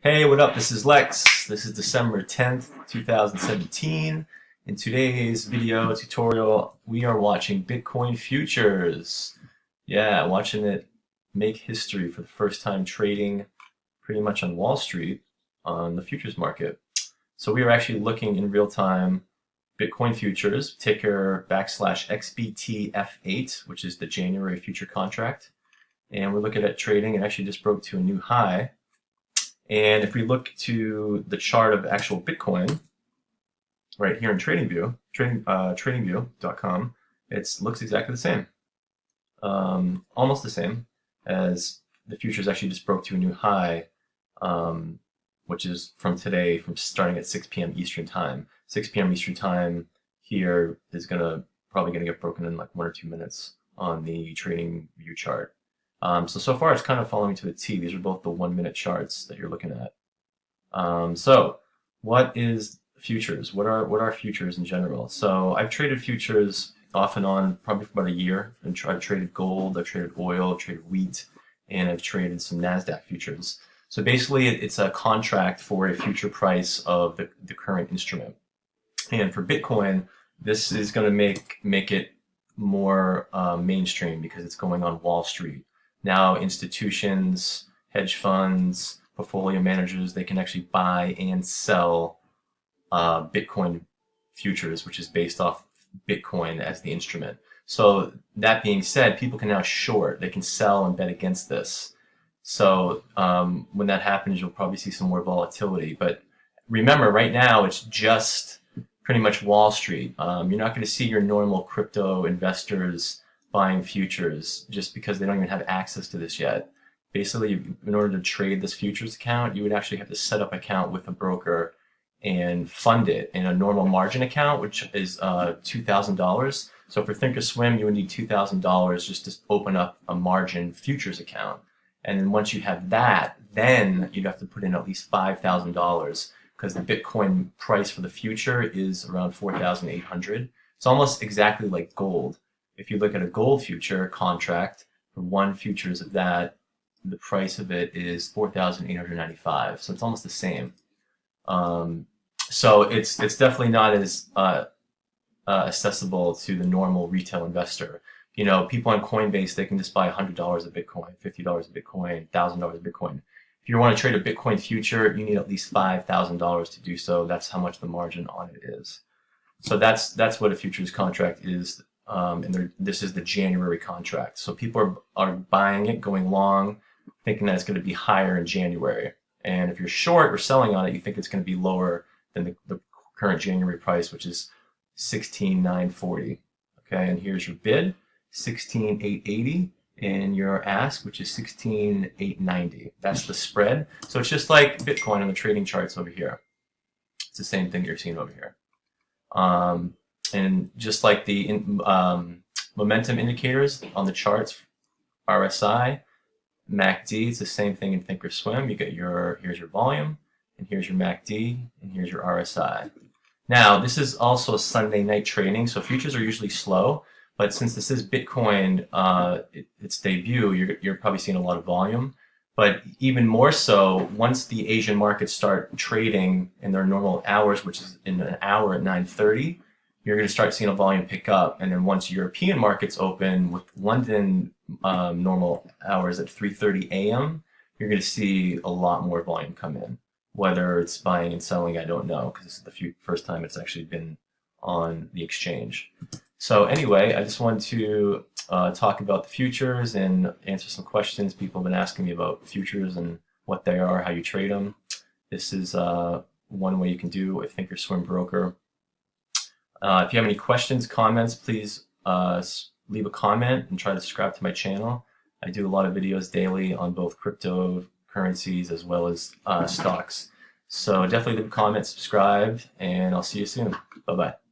Hey, what up? This is Lex. This is December 10th, 2017. In today's video tutorial, we are watching Bitcoin futures. Yeah, watching it make history for the first time trading pretty much on Wall Street on the futures market. So we are actually looking in real time Bitcoin futures, ticker /XBTF8, which is the January future contract. And we're looking at trading. It actually just broke to a new high. And if we look to the chart of actual Bitcoin, right here in TradingView, tradingview.com, it looks exactly the same. Almost the same as the futures actually just broke to a new high, which is from today, from starting at 6 p.m. Eastern time. 6 p.m. Eastern time here is probably gonna get broken in like 1 or 2 minutes on the TradingView chart. So far it's kind of following to the T. These are both the 1-minute charts that you're looking at. So what is futures? What are futures in general? So I've traded futures off and on probably for about a year. I've traded gold, I've traded oil, I've traded wheat, and I've traded some NASDAQ futures. So basically it's a contract for a future price of the current instrument. And for Bitcoin, this is going to make it more mainstream because it's going on Wall Street. Now institutions, hedge funds, portfolio managers, they can actually buy and sell Bitcoin futures, which is based off Bitcoin as the instrument. So that being said, people can now short, they can sell and bet against this. So when that happens, you'll probably see some more volatility. But remember, right now, it's just pretty much Wall Street. You're not going to see your normal crypto investors buying futures just because they don't even have access to this yet. Basically, in order to trade this futures account, you would actually have to set up an account with a broker and fund it in a normal margin account, which is $2,000. So for Thinkorswim, you would need $2,000 just to open up a margin futures account. And then once you have that, then you'd have to put in at least $5,000 because the Bitcoin price for the future is around 4,800. It's almost exactly like gold. If you look at a gold future contract, for one futures of that, the price of it is 4,895. So it's almost the same. So it's definitely not as accessible to the normal retail investor. You know, people on Coinbase, they can just buy $100 of Bitcoin, $50 of Bitcoin, $1,000 of Bitcoin. If you want to trade a Bitcoin future, you need at least $5,000 to do so. That's how much the margin on it is. So that's what a futures contract is. And this is the January contract. So people are buying it, going long, thinking that it's going to be higher in January. And if you're short or selling on it, you think it's going to be lower than the current January price, which is 16,940. Okay, and here's your bid, 16,880, and your ask, which is 16,890. That's the spread. So it's just like Bitcoin on the trading charts over here. It's the same thing you're seeing over here. And just like the momentum indicators on the charts, RSI, MACD, it's the same thing in Thinkorswim. You get here's your volume, and here's your MACD, and here's your RSI. Now, this is also Sunday night trading, so futures are usually slow, but since this is Bitcoin, its debut, you're probably seeing a lot of volume. But even more so, once the Asian markets start trading in their normal hours, which is in an hour at 9:30, you're going to start seeing a volume pick up. And then once European markets open with London normal hours at 3:30 a.m., you're going to see a lot more volume come in. Whether it's buying and selling, I don't know, because this is the first time it's actually been on the exchange. So anyway, I just wanted to talk about the futures and answer some questions. People have been asking me about futures and what they are, how you trade them. This is one way you can do a Thinkorswim broker. If you have any questions, comments, please leave a comment and try to subscribe to my channel. I do a lot of videos daily on both cryptocurrencies as well as stocks. So definitely leave a comment, subscribe, and I'll see you soon. Bye-bye.